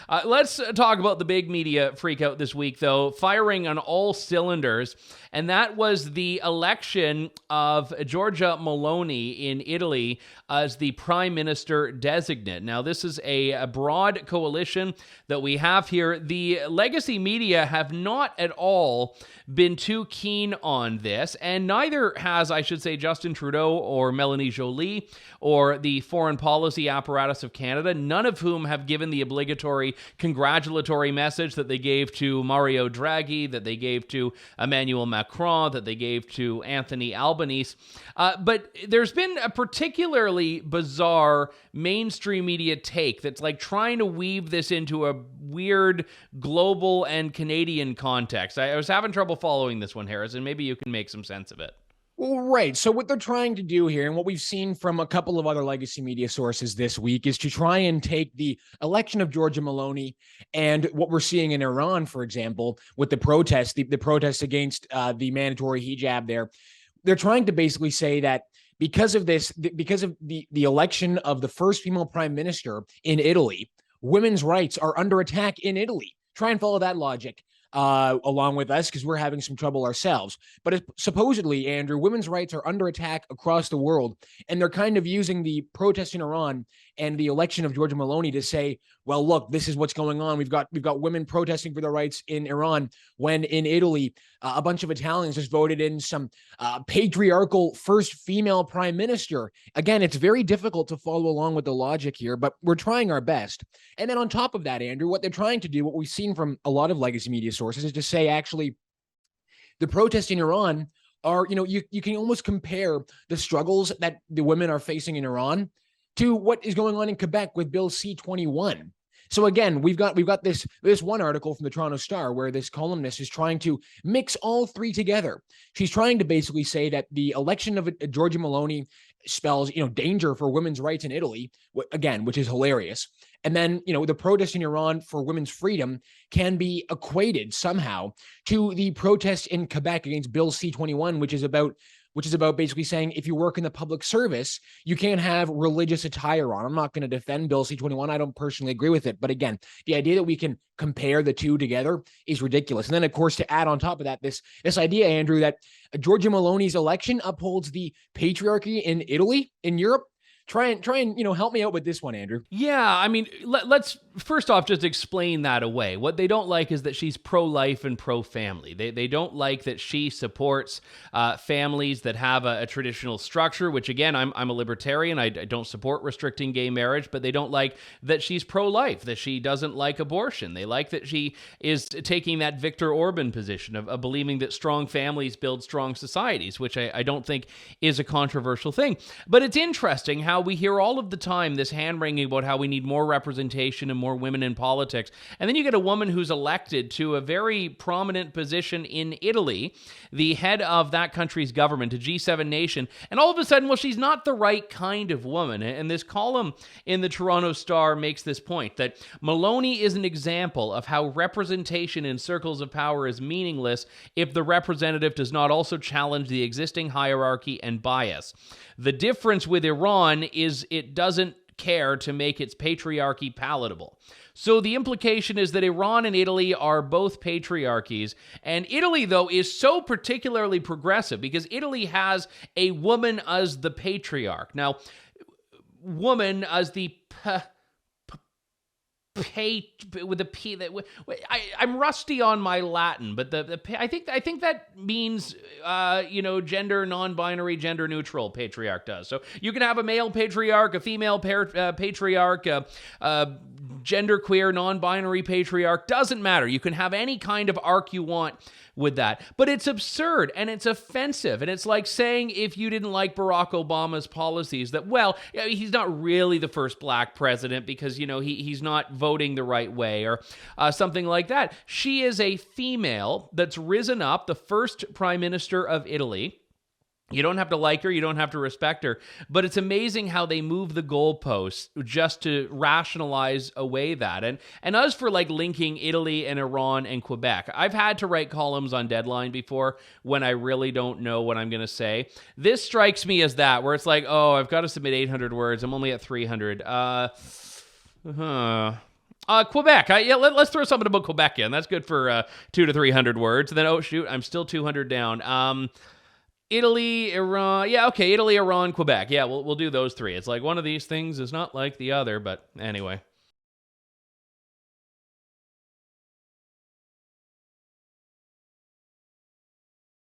Let's talk about the big media freakout this week, though, firing on all cylinders. And that was the election of Giorgia Meloni in Italy as the prime minister designate. Now, this is a broad coalition that we have here. The legacy media have not at all been too keen on this, and neither has, I should say, Justin Trudeau or Melanie Joly or the foreign policy apparatus of Canada, none of whom have given the obligatory congratulatory message that they gave to Mario Draghi, that they gave to Emmanuel Macron, that they gave to Anthony Albanese. But there's been a particularly bizarre mainstream media take that's like trying to weave this into a weird global and Canadian context. I was having trouble following this one, Harris, and maybe you can make some sense of it. Well, right. So what they're trying to do here, and what we've seen from a couple of other legacy media sources this week, is to try and take the election of Giorgia Meloni and what we're seeing in Iran, for example, with the protests, the protests against the mandatory hijab there. They're trying to basically say that because of this, because of the election of the first female prime minister in Italy, women's rights are under attack in Italy. Try and follow that logic along with us, because we're having some trouble ourselves. But supposedly, Andrew, women's rights are under attack across the world, and they're kind of using the protests in Iran and the election of Giorgia Meloni to say, well, look, this is what's going on. We've got women protesting for their rights in Iran, when in Italy, a bunch of Italians just voted in some patriarchal first female prime minister. Again, it's very difficult to follow along with the logic here, but we're trying our best. And then on top of that, Andrew, what they're trying to do, what we've seen from a lot of legacy media sources, is to say, actually, the protests in Iran are, you can almost compare the struggles that the women are facing in Iran to what is going on in Quebec with Bill C-21. So again, we've got this one article from the Toronto Star where this columnist is trying to mix all three together. She's trying to basically say that the election of Giorgia Meloni spells, danger for women's rights in Italy, again, which is hilarious. And then, the protests in Iran for women's freedom can be equated somehow to the protests in Quebec against Bill C-21, which is about basically saying if you work in the public service, you can't have religious attire on. I'm not going to defend Bill C-21. I don't personally agree with it. But again, the idea that we can compare the two together is ridiculous. And then, of course, to add on top of that, this idea, Andrew, that Giorgia Meloni's election upholds the patriarchy in Italy, in Europe. Try and help me out with this one, Andrew. Yeah, I mean, let's first off just explain that away. What they don't like is that she's pro-life and pro-family. They don't like that she supports families that have a traditional structure, which, again, I'm a libertarian. I don't support restricting gay marriage, but they don't like that she's pro-life, that she doesn't like abortion. They like that she is taking that Viktor Orban position of believing that strong families build strong societies, which I don't think is a controversial thing. But it's interesting how we hear all of the time this hand-wringing about how we need more representation and more women in politics. And then you get a woman who's elected to a very prominent position in Italy, the head of that country's government, a G7 nation, and all of a sudden, well, she's not the right kind of woman. And this column in the Toronto Star makes this point, that Meloni is an example of how representation in circles of power is meaningless if the representative does not also challenge the existing hierarchy and bias. The difference with Iran is it doesn't care to make its patriarchy palatable. So the implication is that Iran and Italy are both patriarchies, and Italy, though, is so particularly progressive because Italy has a woman as the patriarch. Now, woman as the with a P. That I'm rusty on my Latin, but I think that means gender non-binary, gender neutral patriarch does. So you can have a male patriarch, a female patriarch, genderqueer non-binary patriarch. Doesn't matter. You can have any kind of arc you want with that. But it's absurd and it's offensive. And it's like saying if you didn't like Barack Obama's policies that, well, he's not really the first black president because, he's not voting the right way or something like that. She is a female that's risen up, the first prime minister of Italy. You don't have to like her, you don't have to respect her, but it's amazing how they move the goalposts just to rationalize away that. And as for linking Italy and Iran and Quebec, I've had to write columns on Deadline before when I really don't know what I'm going to say. This strikes me as that, where it's like, oh, I've got to submit 800 words, I'm only at 300. Quebec. Let's throw something about Quebec in. That's good for 200 to 300 words. And then, oh, shoot, I'm still 200 down. Italy, Iran. Yeah, okay, Italy, Iran, Quebec. Yeah, we'll do those three. It's like one of these things is not like the other, but anyway.